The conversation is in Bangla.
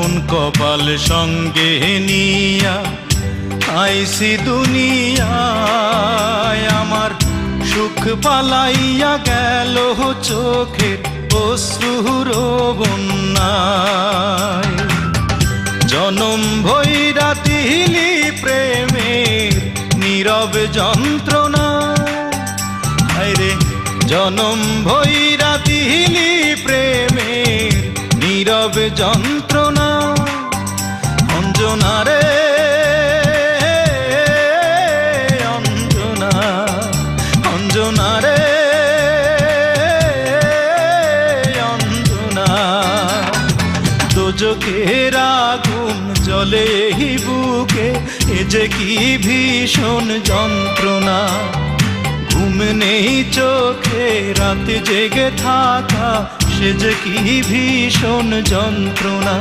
মন কপাল সঙ্গে নিয়া আইসি দুনিয়ায়, আমার সুখ পালাইয়া গেল চোখের অশ্রুর বন্যায়। জনম ভৈরা দিলি প্রেমের নীরব যন্ত্রণা, হায়রে জনম ভৈরা দিলি প্রেমের নীরব যন্ত্রণা। অঞ্জনা রে অঞ্জনা, অঞ্জনা রে অঞ্জনা, দোজখের আগুন জ্বলে এই বুকে, এ যে কি ভীষণ যন্ত্রণা। ঘুম নেই চোখে রাতে জেগে থাকা, সে যে কি ভীষণ যন্ত্রণা।